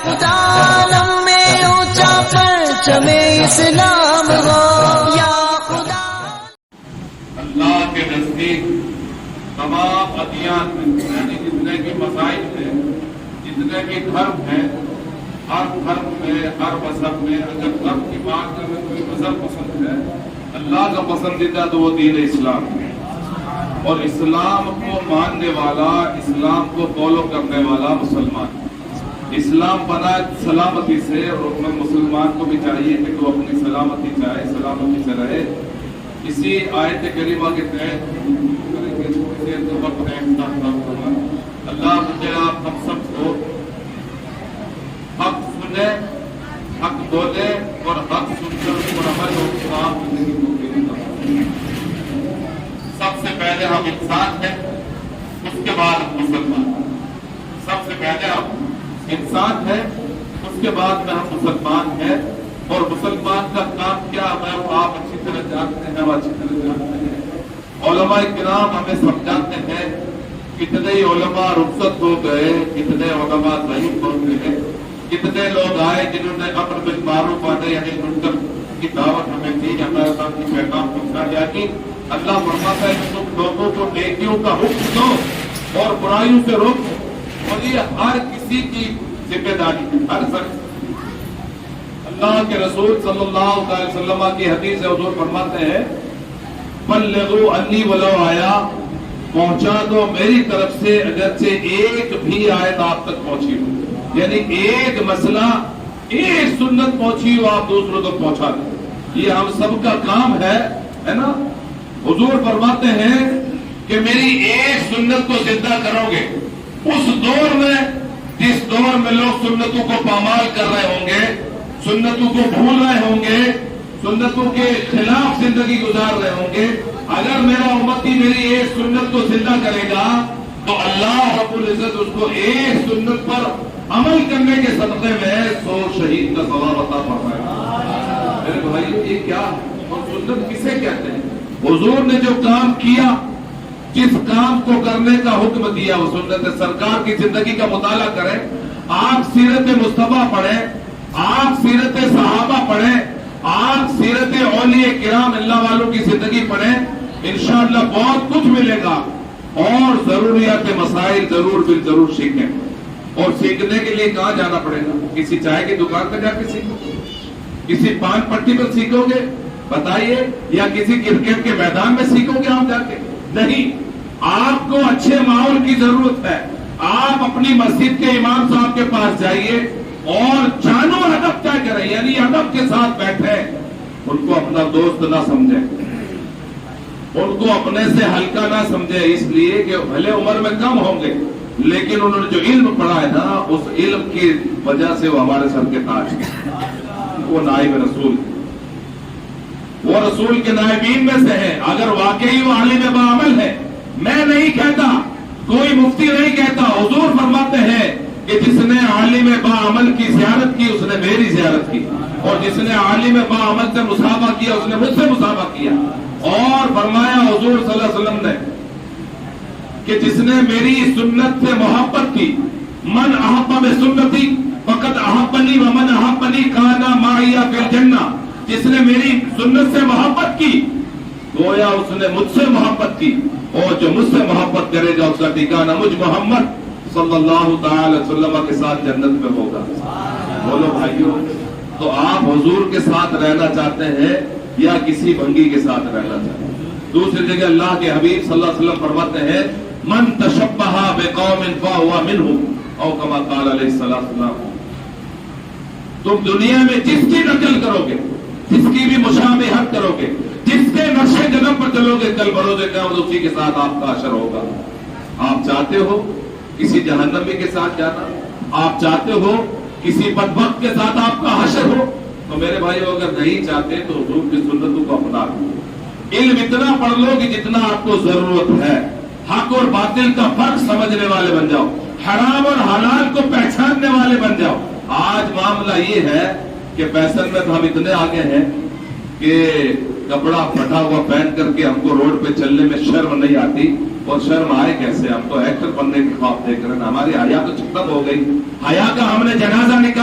خدا عالم میں اونچا پرچم اسلام ہو، یا خدا۔ اللہ کے نزدیک تمام ادیان میں یعنی جتنے کے مسائل ہیں، جتنے کے دھرم ہیں، ہر دھرم میں ہر مذہب میں اگر دھرم کی بات کریں کوئی مذہب پسند ہے، اللہ کا پسندیدہ تو وہ دین اسلام ہے، اور اسلام کو ماننے والا، اسلام کو فالو کرنے والا مسلمان۔ اسلام بنا سلامتی سے، اور مسلمان کو بھی چاہیے کہ وہ اپنی سلامتی چاہے، سلامتی سے رہے۔ اسی آیت کریمہ کے تحت کریں گے تھوڑی دیر کے وقت ہے اللہ مجھے آپ ہم سب کو حق سنے، حق بولے اور حق سن کر اس پر عمل اور کام زندگی کو کریں۔ سب سے پہلے ہم انسان ہیں، اس کے بعد ہم مسلمان ہیں۔ سب سے پہلے ہم انسان ہیں، اس کے بعد میں ہم مسلمان ہیں، اور مسلمان کا کام کیا ہے آپ اچھی طرح جانتے ہیں، وہ اچھی طرح جانتے ہیں۔ علماء کرام ہمیں سمجھاتے ہیں، کتنے علماء رخصت ہو گئے، کتنے علماء ضعیف ہو گئے، کتنے لوگ آئے جنہوں نے امر بالمعروف والے یعنی منکر کی دعوت ہمیں دی، ہمارے ساتھ کی پیغام پہنچایا، یعنی اللہ فرماتا ہے کہ تم لوگوں کو نیکیوں کا حکم دو اور برائیوں سے روکو، اور یہ ہر کسی کی ذمہ داری ہے، ہر شخص۔ اللہ کے رسول صلی اللہ علیہ وسلم کی حدیث ہے، حضور فرماتے ہیں بلغوا انی ولو آیا، پہنچا دو میری طرف سے اگرچہ ایک بھی آیت آپ تک پہنچی ہو، یعنی ایک مسئلہ، ایک سنت پہنچی ہو آپ دوسروں تک پہنچا دو، یہ ہم سب کا کام ہے نا۔ حضور فرماتے ہیں کہ میری ایک سنت کو زندہ کرو گے، اس دور میں جس دور میں لوگ سنتوں کو پامال کر رہے ہوں گے، سنتوں کو بھول رہے ہوں گے، سنتوں کے خلاف زندگی گزار رہے ہوں گے، اگر میرا امتی میری ایک سنت کو زندہ کرے گا تو اللہ رب العزت اس کو ایک سنت پر عمل کرنے کے صدقے میں 100 شہید کا ثواب عطا فرمائے گا۔ میرے بھائی یہ کیا ہے اور سنت کسے کہتے ہیں؟ حضور نے جو کام کیا، جس کام کو کرنے کا حکم دیا وہ سنت ہے۔ سرکار کی زندگی کا مطالعہ کریں، آپ سیرت مصطفیٰ پڑھیں، آپ سیرت صحابہ پڑھیں، آپ سیرت اولیاء کرام اللہ والوں کی زندگی پڑھیں، انشاءاللہ بہت کچھ ملے گا، اور ضروریات مسائل ضرور بالضرور سیکھیں۔ اور سیکھنے کے لیے کہاں جانا پڑے گا؟ کسی چائے کی دکان پہ جا کے سیکھو گے؟ کسی پان پٹی پر سیکھو گے؟ بتائیے، یا کسی کرکٹ کے میدان میں سیکھو گے آپ جا کے؟ نہیں، آپ کو اچھے ماحول کی ضرورت ہے۔ آپ اپنی مسجد کے امام صاحب کے پاس جائیے اور جانو ادب کیا کریں، یعنی ادب کے ساتھ بیٹھے، ان کو اپنا دوست نہ سمجھیں، ان کو اپنے سے ہلکا نہ سمجھے، اس لیے کہ بھلے عمر میں کم ہوں گے لیکن انہوں نے جو علم پڑھا ہے نا، اس علم کی وجہ سے وہ ہمارے سر کے تاج ہیں، وہ نائب رسول، وہ رسول کے نائبین میں سے ہے۔ اگر واقعی وہ عالم بعمل ہے، میں نہیں کہتا، کوئی مفتی نہیں کہتا، حضور فرماتے ہیں کہ جس نے عالم بعمل کی زیارت کی اس نے میری زیارت کی، اور جس نے عالم بعمل سے مصافحہ کیا اس نے مجھ سے مصافحہ کیا۔ اور فرمایا حضور صلی اللہ علیہ وسلم نے کہ جس نے میری سنت سے محبت کی، من احب بسنتی فقد احبنی ومن احبنی کان معی فی الجنہ، جس نے میری سنت سے محبت کی گویا اس نے مجھ سے محبت کی، اور جو مجھ سے محبت کرے گا اس کا ٹھکانہ مجھ محمد صلی اللہ تعالی وسلم کے ساتھ جنت میں ہوگا۔ بولو بھائیو، تو آپ حضور کے ساتھ رہنا چاہتے ہیں یا کسی بھنگی کے ساتھ رہنا چاہتے ہیں؟ دوسری جگہ اللہ کے حبیب صلی اللہ علیہ وسلم فرماتے ہیں من تشبہ بقوم فہو منہم، او کما قال علیہ السلام۔ تم دنیا میں جس کی نقل کرو گے، جس کی بھی مشابہت کرو گے، جس کے نقش قدم پر چلو گے، کل بروز قیامت اسی کے ساتھ آپ کا حشر ہوگا۔ آپ چاہتے ہو کسی جہنمی کے ساتھ جانا؟ آپ چاہتے ہو کسی بدبخت کے ساتھ آپ کا حشر ہو؟ تو میرے بھائیو اگر نہیں چاہتے تو حضور کی سنتوں کو اپنا لو، علم اتنا پڑھ لو کہ جتنا آپ کو ضرورت ہے، حق اور باطل کا فرق سمجھنے والے بن جاؤ، حرام اور حلال کو پہچاننے والے بن جاؤ۔ آج معاملہ یہ ہے کہ فیشن میں تو ہم اتنے آگے ہیں کہ کپڑا پھٹا ہوا پہن کر کے ہم کو روڈ پہ چلنے میں شرم نہیں آتی، اور شرم آئے کیسے؟ ہم تو ایکٹر بننے کے خواب دیکھ رہے ہیں، ہماری حیا تو ختم ہو گئی، حیا کا ہم نے جنازہ نکالا۔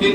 3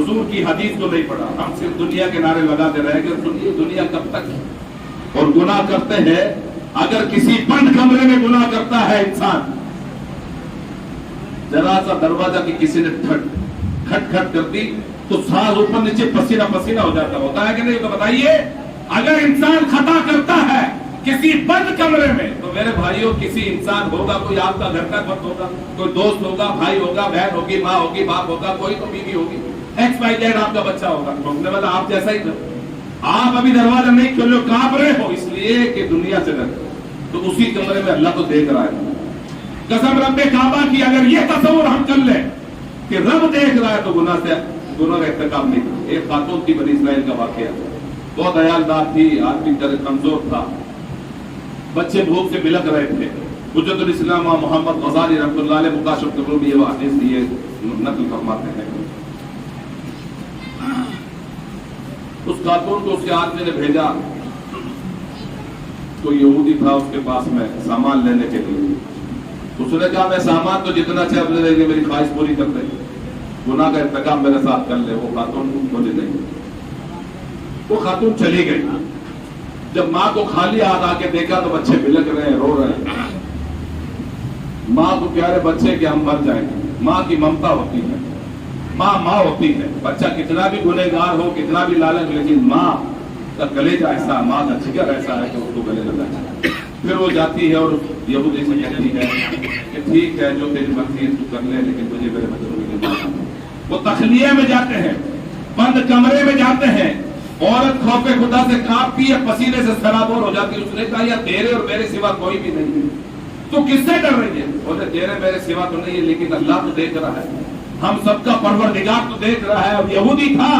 حضور کی حدیث کو نہیں پڑھا، ہم صرف دنیا کے نعرے لگاتے رہے کہ سنیے دنیا کب تک ہے، اور گناہ کرتے ہیں. اگر کسی بند کمرے میں گناہ کرتا ہے انسان، ذرا سا دروازہ کی کسی نے کھٹ کر دی تو سانس اوپر نیچے پسینہ پسینہ ہو جاتا ہوتا ہے کہ نہیں؟ تو بتائیے اگر انسان خطا کرتا ہے کسی بند کمرے میں، تو میرے بھائیوں کسی انسان ہوگا، کوئی آپ کا گھر کا فرد ہوگا، کوئی دوست ہوگا، بھائی ہوگا، بہن ہوگی، ماں ہوگی، باپ ہوگا، کوئی تو بیوی ہوگی، ایکس وائی زیڈ آپ کا بچہ ہوگا، ٹھوکنے والا آپ جیسا ہی تھا. آپ ابھی دروازہ نہیں کھولو، کانپ رہے ہو اس لیے کہ دنیا سے ڈرتے. تو اسی کمرے میں اللہ تو دیکھ رہا ہے. قسم رب کعبہ کی اگر یہ تصور ہم کر لیں کہ رب دیکھ رہا ہے تو گناہ کا ارتکاب نہیں کرتے. ایک خاتون تھی بنی اسرائیل کا واقعہ، بہت عیالدار تھی، آدمی کمزور تھا، بچے بھوک سے بلک رہے تھے. حجت الاسلام محمد غزالی رحمۃ اللہ علیہ مکاشف القلوب یہ حدیث یہ نقل فرماتے ہیں. اس خاتون کو اس کے آدمی نے بھیجا، تو یہودی تھا اس کے پاس میں سامان لینے کے لیے. اس نے کہا میں سامان تو جتنا چاہے اپنے لے کے میری خواہش پوری کر دے، گناہ کا ارتکاب میرے ساتھ کر لے. وہ خاتون بولی نہیں. وہ خاتون چلی گئی. جب ماں کو خالی ہاتھ آ کے دیکھا تو بچے بلک رہے ہیں، رو رہے ہیں. ماں کو پیارے بچے کہ ہم مر جائیں گے. ماں کی ممتا ہوتی ہے، ماں ہوتی ہے. بچہ کتنا بھی گنہگار ہو، کتنا بھی لالچ، لیکن ماں کا کلیجہ ایسا، ماں کا جگر ایسا ہے کہ اس کو گلے لگا ہے. پھر وہ جاتی ہے اور یہودی سے کہتی ہے کہ ٹھیک ہے جو تیری مرضی ہے تو کر لے، لیکن مجھے میرے بچوں کی نہیں. وہ تخلیہ میں جاتے ہیں، بند کمرے میں جاتے ہیں. عورت خوف خدا سے کانپتی ہے، پسینے سے سرابور ہو جاتی ہے. اس نے کہا یا تیرے اور میرے سوا کوئی بھی نہیں ہے، تو کس سے ڈر رہی ہے؟ بولے تیرے میرے سوا تو نہیں ہے، لیکن اللہ تو دیکھ رہا ہے، ہم سب کا پروردگار تو دیکھ رہا ہے. اور یہودی تھا،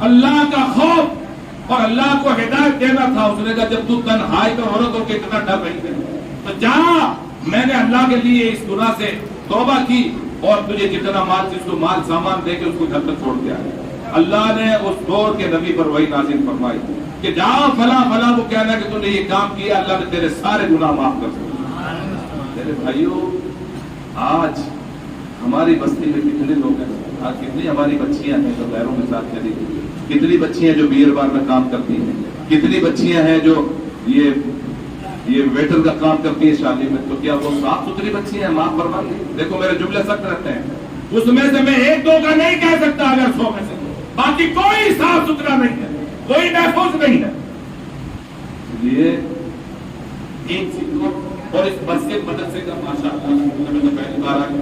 اللہ کا خوف اور اللہ کو ہدایت دینا تھا. اس نے کہا جب تو تنہائی میں عورتوں کے اتنا ڈر رہی ہے تو جا، میں نے اللہ کے لیے اس گناہ سے توبہ کی اور تجھے جتنا مال جس کو مال سامان دے کے اس کو گھر تک چھوڑ دیا. اللہ نے اس دور کے نبی پر وہی نازل فرمائی کہ جاؤ فلاں فلاں کو کہنا کہ تو نے یہ کام کیا، اللہ نے تیرے سارے گناہ معاف کر دیا. میرے بھائیوں آج ہماری بستی میں کتنے لوگ ہیں، آج کتنی ہماری بچیاں ہیں جو غیروں کے ساتھ چلی گئی، کتنی بچیاں جو بیئر بار میں کام کرتی ہیں، کتنی بچیاں ہیں جو یہ ویٹر کا کام کرتی ہیں شادی میں. تو کیا وہ صاف ستھری بچیاں ہیں؟ معاف فرمائیے. دیکھو میرے جملے سخت رہتے ہیں، اس میں سے میں ایک دو کا نہیں کہہ سکتا، اگر 100 میں سے باقی کوئی صاف ستھرا نہیں ہے، کوئی محفوظ نہیں ہے. یہ ایک چیز اور اس مسجد مدرسے کا ماشاءاللہ میں تو پہلی بار آگے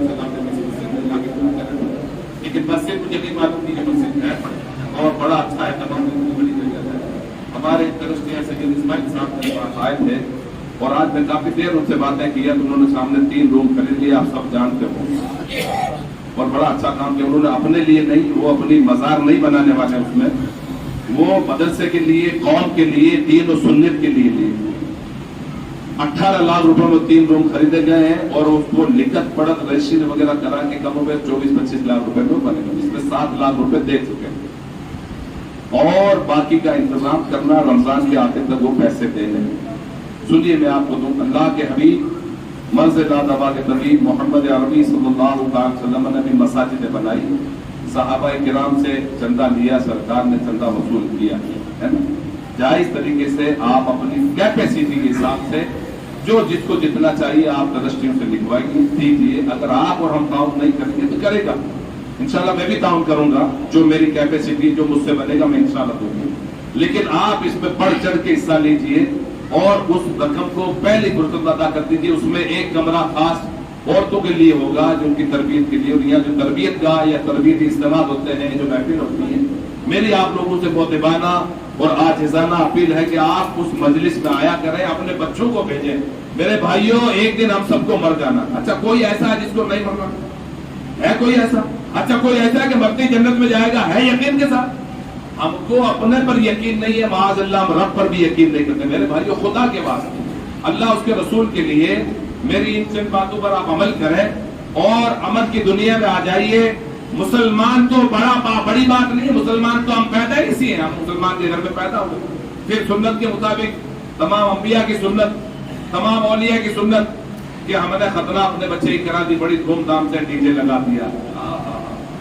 لیکن مسجد مجھے نہیں معلوم تھی کہ مسجد ہے اور بڑا اچھا ہے، تمام بڑی جگہ ہے. ہمارے ٹرسٹی سید اسماعیل صاحب کے پاس آئے تھے اور آج میں کافی دیر ان سے باتیں کیا تو انہوں نے سامنے 3 روم خرید لیے، آپ سب جانتے ہو، اور بڑا اچھا کام کیا. انہوں نے اپنے لیے نہیں، وہ اپنی مزار نہیں بنانے والے، اس میں وہ مدرسے کے لیے، قوم کے لیے، دین و سنت کے لیے 18 لاکھ روپے میں 3 روم خریدے گئے ہیں اور اس کو لکھت پڑھت رجسٹری وغیرہ کرا کے کم ہو گئے 24-25 لاکھ روپے میں بنے گا، جس میں 7 لاکھ روپے دے چکے ہیں اور باقی کا انتظام کرنا رمضان کے آخر تک وہ پیسے دینے. سنیے میں آپ کو دوں، اللہ کے حبیب مرض لا دوا کے طبیب محمد عربی صلی اللہ علیہ وسلم نے بھی مساجدیں بنائی، صحابہ کرام سے چندہ لیا، سرکار نے چندہ وصول کیا ہے نا. جائز طریقے سے آپ اپنی کیپیسٹی کے حساب سے جو جس کو جتنا چاہیے آپ رجسٹریوں سے لکھوائیے، دیجیے. اگر آپ اور ہم تعاون نہیں کریں گے تو کرے گا انشاءاللہ، میں بھی تعاون کروں گا، جو میری کیپیسٹی جو مجھ سے بنے گا میں انشاءاللہ دوں گا. لیکن آپ اس میں بڑھ چڑھ کے حصہ لیجیے اور اس رقم کو پہلی فرصت ادا کر دیجیے. اس میں ایک کمرہ خاص عورتوں کے لیے ہوگا جو ان کی تربیت کے لیے، اور یہاں جو تربیت کا یا تربیتی اجتماع ہوتے ہیں، جو محفل ہوتی ہے، میری آپ لوگوں سے مؤدبانہ اور عاجزانہ اپیل ہے کہ آپ اس مجلس میں آیا کریں، اپنے بچوں کو بھیجیں. میرے بھائیوں ایک دن ہم سب کو مر جانا. اچھا کوئی ایسا ہے جس کو نہیں مرنا ہے؟ کوئی ایسا؟ اچھا کوئی ایسا ہے کہ مرتے جنت میں جائے گا؟ ہے یقین کے ساتھ؟ ہم کو اپنے پر یقین نہیں ہے، معاذ اللہ ہم رب پر بھی یقین نہیں کرتے. میرے بھائیوں خدا کے واسطے اللہ اس کے رسول کے لیے میری ان چند باتوں پر آپ عمل کریں اور امن کی دنیا میں آ جائیے. مسلمان تو بڑی بات نہیں ہے، مسلمان تو ہم پیدا ہی اسی ہیں، ہم مسلمان کے گھر میں پیدا ہوئے. پھر سنت کے مطابق تمام انبیاء کی سنت، تمام اولیاء کی سنت کہ ہم نے ختنہ اپنے بچے کی کرا دی، بڑی دھوم دھام سے ڈی جے لگا دیا.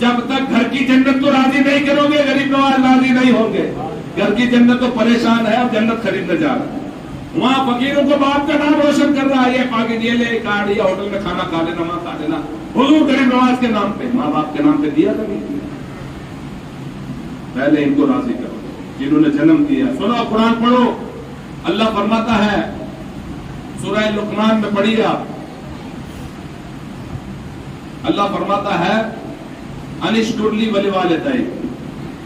جب تک گھر کی جنت کو راضی نہیں کرو گے غریب نواز راضی نہیں ہوں گے. گھر کی جنت تو پریشان ہے اب جنت خریدنے جا رہا ہے. وہاں فقیروں کو باپ کا نام روشن کر رہا ہے, یہ پاکٹ یہ لے کارڈ یا ہوٹل میں کھانا کھا لینا وہاں کھا لینا. حضور غریب نواز کے نام پہ ماں باپ کے نام پہ دیا کبھی؟ پہلے ان کو راضی کرو جنہوں نے جنم دیا. سنو قرآن پڑھو. اللہ فرماتا ہے سورہ لقمان میں پڑھیے آپ. اللہ فرماتا ہے انشکر لی ولوالدیک,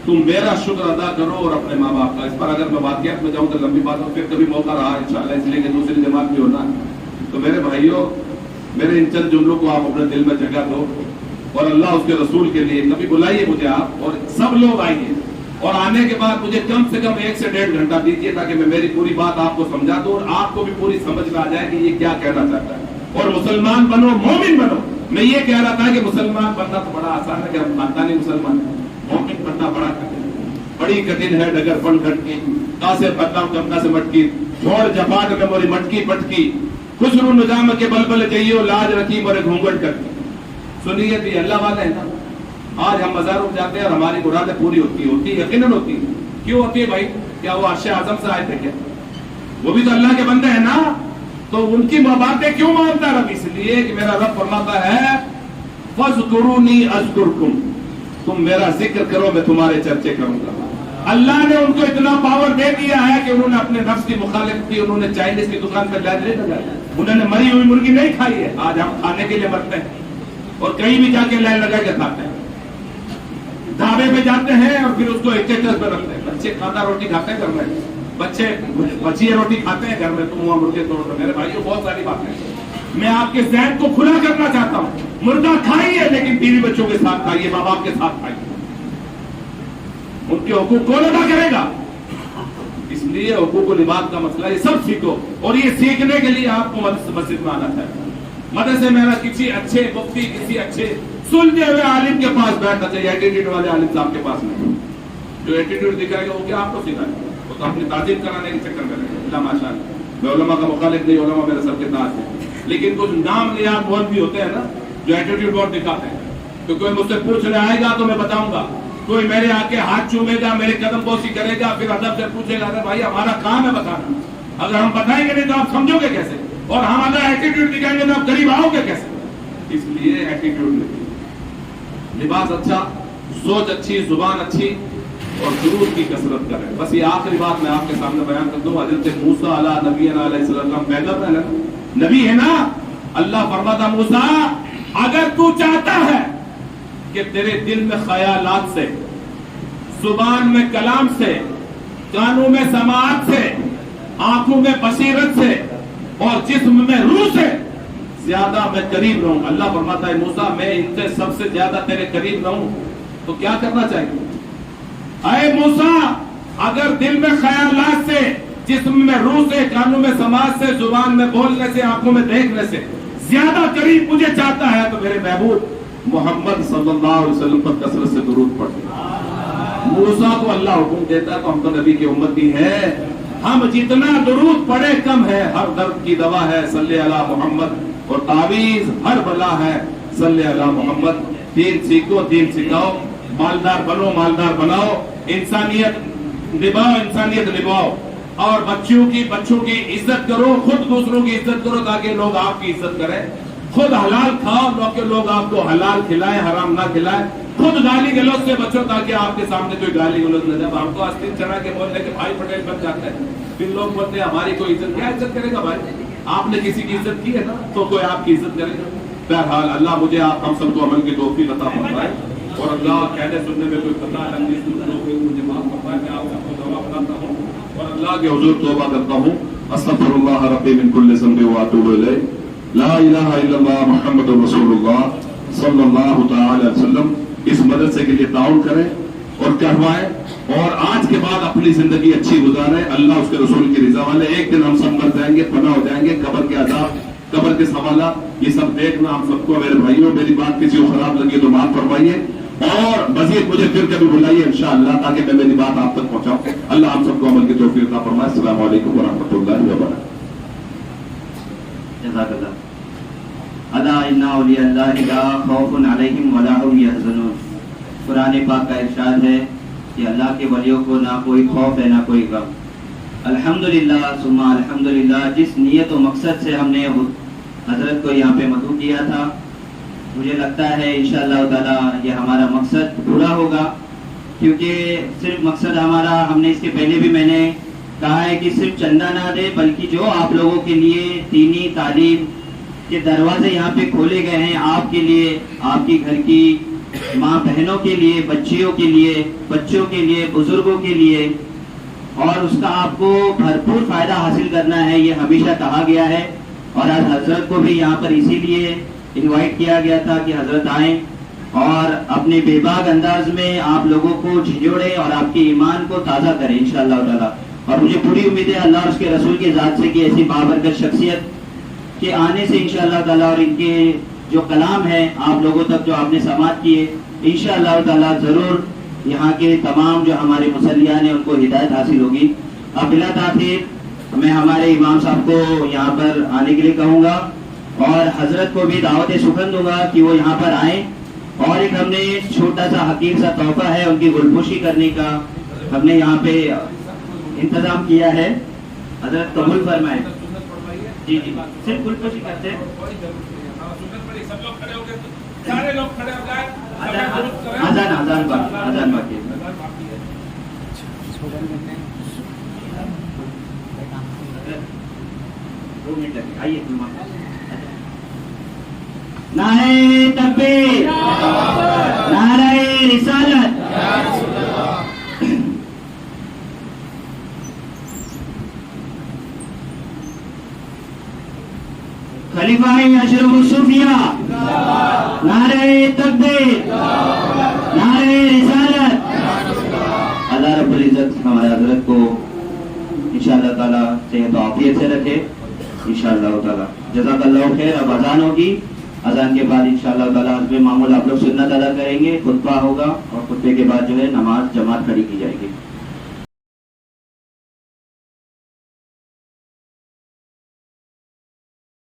تم میرا شکر ادا کرو اور اپنے ماں باپ کا. اس پر اگر میں واقعات میں جاؤں تو لمبی بات ہو, پھر کبھی موقع رہا انشاءاللہ, اس لیے کہ دوسری جماعت بھی ہونا. تو میرے بھائیوں, میرے ان چند جملوں کو آپ اپنے دل میں جگہ دو اور اللہ اس کے رسول کے لیے کبھی بلائیے مجھے آپ, اور سب لوگ آئیے, اور آنے کے بعد مجھے کم سے کم 1 سے 1.5 گھنٹہ دیجیے تاکہ میں میری پوری بات آپ کو سمجھا دوں اور آپ کو بھی پوری سمجھ میں آ جائے کہ یہ کیا کہنا چاہتا ہے. اور مسلمان بنو, مومن بنو. میں یہ کہہ رہا تھا کہ مسلمان بننا تو بڑا آسان ہے کہ ہم خاندانی مسلمان ہیں. مومن بننا بڑا کٹھن ہے, بڑی کٹھن ہے. ڈگر پن کھٹکی کا سے بدنام کمنا سے مٹکی چھوڑ جپاٹ میں موری مٹکی پٹکی خسرو نظام کے بلبل چاہیے لاج رکھی مورے گھونگٹ کرتی. سنیے بھی اللہ والے ہیں نا. آج ہم مزاروں میں جاتے ہیں اور ہماری مرادیں پوری ہوتی یقیناً ہوتی ہے. کیوں ہوتی ہے بھائی؟ کیا وہ عرش اعظم سے آئے تھے کیا؟ وہ بھی تو اللہ کے بندے ہیں نا. تو ان کی باتیں کیوں مانتا رب؟ اس لیے کہ میرا رب فرماتا ہے فَاذْكُرُونِي أَذْكُرْكُمْ, تم میرا ذکر کرو میں تمہارے چرچے کروں گا. اللہ نے ان کو اتنا پاور دے دیا ہے کہ انہوں نے اپنے نفس کی مخالفت کی. انہوں نے چائنیز کی دکان پر لائن نہیں لگائی, انہوں نے مری ہوئی مرغی نہیں کھائی ہے. آج ہم کھانے کے لیے مرتے ہیں اور کہیں بھی جا کے لائن لگا کے کھاتے ہیں. ڈھابے پہ جاتے ہیں اور پھر اس کو اسٹیٹس پہ رکھتے ہیں. بچے کھانا روٹی کھاتے ہیں گھر میں, بچے بچی روٹی کھاتے ہیں گھر میں, تم وہاں مرغے توڑ دو. میرے بھائیوں بہت ساری باتیں میں آپ کے ذہن کو کھلا کرنا چاہتا ہوں. مرغا کھائیے لیکن بیوی بچوں کے ساتھ کھائیے, ماں باپ کے ساتھ کھائیے. ان کے حقوق کون ادا کرے گا؟ اس لیے حقوق و لباس کا مسئلہ یہ سب سیکھو, اور یہ سیکھنے کے لیے آپ کو مسجد میں آنا چاہیے. مدرسے میں کسی اچھے مفتی, کسی اچھے سلجھے ہوئے عالم کے پاس بیٹھنا چاہیے. ایٹیٹیوڈ والے عالم صاحب کے پاس نہیں. جو ایٹیٹیوڈ دکھائے گا وہ کیا آپ کو سکھائے گا؟ وہ تو اپنی تعظیم کرانے کے چکر میں رہے گا. ماشاء اللہ, میں علماء کا مخالف نہیں, علماء میرے سر کے تاج ہیں, لیکن کچھ نام نیاد بہت بھی ہوتے ہیں نا جو ایٹیٹیوڈ بہت دکھاتے ہیں. تو کوئی مجھ سے پوچھنے آئے گا تو میں بتاؤں گا, کوئی میرے آ کے ہاتھ چومے گا, میرے قدم بوسی کرے گا, پھر ادب سے پوچھے گا. بھائی ہمارا کام ہے بتانا. اگر ہم بتائیں گے نہیں تو آپ سمجھو گے کیسے؟ اور ہم اگر ایٹیٹیوڈ دکھائیں گے تو آپ قریب آؤ گے کیسے؟ اس لیے ایٹیٹیوڈ نہیں, لباس اچھا, سوچ اچھی, زبان اچھی, اور درود کی کثرت کریں. بس یہ آخری بات میں آپ کے سامنے بیان کر دوں. حضرت موسیٰ علیہ نبینا علیہ السلام پیغمبر ہے نا, نبی ہے نا. اللہ فرماتا موسیٰ اگر تو چاہتا ہے کہ تیرے دل میں خیالات سے, زبان میں کلام سے, کانوں میں سماعت سے, آنکھوں میں بصیرت سے, اور جسم میں روح سے زیادہ میں قریب رہوں. اللہ فرماتا ہے موسیٰ میں ان سے سب سے زیادہ تیرے قریب رہوں تو کیا کرنا چاہیے؟ اے موسیٰ اگر دل میں خیالات سے, جسم میں روح سے, کانوں میں سماعت سے, زبان میں بولنے سے, آنکھوں میں دیکھنے سے زیادہ قریب مجھے چاہتا ہے تو میرے محبوب محمد صلی اللہ علیہ وسلم پر کثرت سے درود پڑھ. موسیٰ کو اللہ حکم دیتا ہے تو ہم تو نبی کی امتی ہیں. ہم جتنا درود پڑھے کم ہے. ہر درد کی دوا ہے صلی علی محمد, اور تعویذ ہر بلا ہے صلی علی محمد. دین سیکھو, دین سکھاؤ, مالدار بنو, مالدار بناؤ, انسانیت نبھاؤ, انسانیت نبھاؤ, اور بچوں کی عزت کرو, خود دوسروں کی عزت کرو تاکہ لوگ آپ کی عزت کریں. خود حلال کھاؤ, لوگ آپ کو حلال کھلائیں, حرام نہ کھلائیں. خود گالی گلوچ سے بچو تاکہ آپ کے سامنے کوئی گالی گلوچ نہ جائے. ہم تو آستین چڑھا کے بولنے کے بھائی پٹیل بن جاتے ہیں, پھر لوگ بولتے ہیں ہماری کوئی عزت, کیا عزت کرے گا بھائی؟ آپ نے کسی کی عزت کی ہے نا تو کوئی آپ کی عزت کرے گا. بہرحال اللہ مجھے آپ ہم سب کو عمل کی توفیق عطا فرمائے, اور اللہ کہنے سننے میں کوئی پتہ مجھے معاف فرمائے. میں آپ سب کو توبہ کرتا ہوں اور اللہ کے حضور توبہ کرتا ہوں. استغفر اللہ ربی من کل ذنب واتوب الیہ. لا الہ الا اللہ محمد رسول اللہ صلی اللہ تعالی علیہ وسلم. اس مدرسے کے لیے تعاون کریں اور کروائیں, اور آج کے بعد اپنی زندگی اچھی گزاریں. اللہ اس کے رسول کی رضا والے. ایک دن ہم سب مر جائیں گے, فنا ہو جائیں گے. قبر کے عذاب, قبر کے سوالات, یہ سب دیکھنا ہم سب کو. میرے بھائیوں میری بات کسی کو خراب لگی تو معاف فرمائیے, اور مزید مجھے پھر کبھی بلائیے انشاءاللہ تاکہ میں میری بات آپ تک پہنچاؤں. اللہ ہم سب کو عمل کی توفیق عطا فرمائے. السلام علیکم ورحمۃ اللہ وبرکاتہ. جزاک اللہ. ان اولیاء اللہ لا خوف علیہم ولا هم یحزنون. قرآن پاک کا ارشاد ہے کہ اللہ کے ولیوں کو نہ کوئی خوف ہے نہ کوئی غم. الحمدللہ ثم الحمدللہ. جس نیت و مقصد سے ہم نے حضرت کو یہاں پہ مدعو کیا تھا، مجھے لگتا ہے انشاءاللہ تعالی یہ ہمارا مقصد پورا ہوگا. کیونکہ صرف مقصد ہمارا، ہم نے اس کے پہلے بھی میں نے کہا ہے کہ صرف چندہ نہ دے، بلکہ جو آپ لوگوں کے لیے دینی تعلیم کے دروازے یہاں پہ کھولے گئے ہیں، آپ کے لیے، آپ کی گھر کی ماں بہنوں کے لیے، بچیوں کے لیے، بچوں کے لیے، بزرگوں کے لیے، اور اس کا آپ کو بھرپور فائدہ حاصل کرنا ہے، یہ ہمیشہ کہا گیا ہے. اور آج حضرت کو بھی یہاں پر اسی لیے انوائٹ کیا گیا تھا کہ حضرت آئیں اور اپنے بے باک انداز میں آپ لوگوں کو جھنجھوڑے اور آپ کے ایمان کو تازہ کریں انشاءاللہ تعالی. اور مجھے پوری امید ہے اللہ اور اس کے رسول کی ذات سے کہ ایسی بابرکت شخصیت کے آنے سے انشاءاللہ تعالی اور ان کے جو کلام ہے آپ لوگوں تک جو آپ نے سماعت کیے، انشاءاللہ تعالی ضرور یہاں کے تمام جو ہمارے مصلیان ہیں ان کو ہدایت حاصل ہوگی. اب بلا تاخیر میں ہمارے امام صاحب کو یہاں پر آنے کے لیے کہوں گا اور حضرت کو بھی دعوت سخن دوں گا کہ وہ یہاں پر آئیں. اور ایک ہم نے چھوٹا سا حقیر سا تحفہ ہے ان کی گلپوشی کرنے کا ہم نے یہاں پہ انتظام کیا ہے. حضرت قبول فرمائے. جی جی صرف گلپوشی کرتے ہیں. اذان باقی آئیے. نعرہ تکبیر، نعرہ رسالت. خلیفہ اشرف الصوفیہ، نعرہ تکبیر، نعرہ رسالت. اللہ رب العزت ہمارے حضرت کو انشاءاللہ تعالی صحت و عافیت سے رکھے انشاءاللہ تعالی. جزاک اللہ خیر. اب اذان ہوگی، اذان کے بعد انشاءاللہ تعالی حسب معمول آپ لوگ سنت ادا کریں گے، خطبہ ہوگا اور خطبے کے بعد جو ہے نماز جماعت کھڑی کی جائے گی.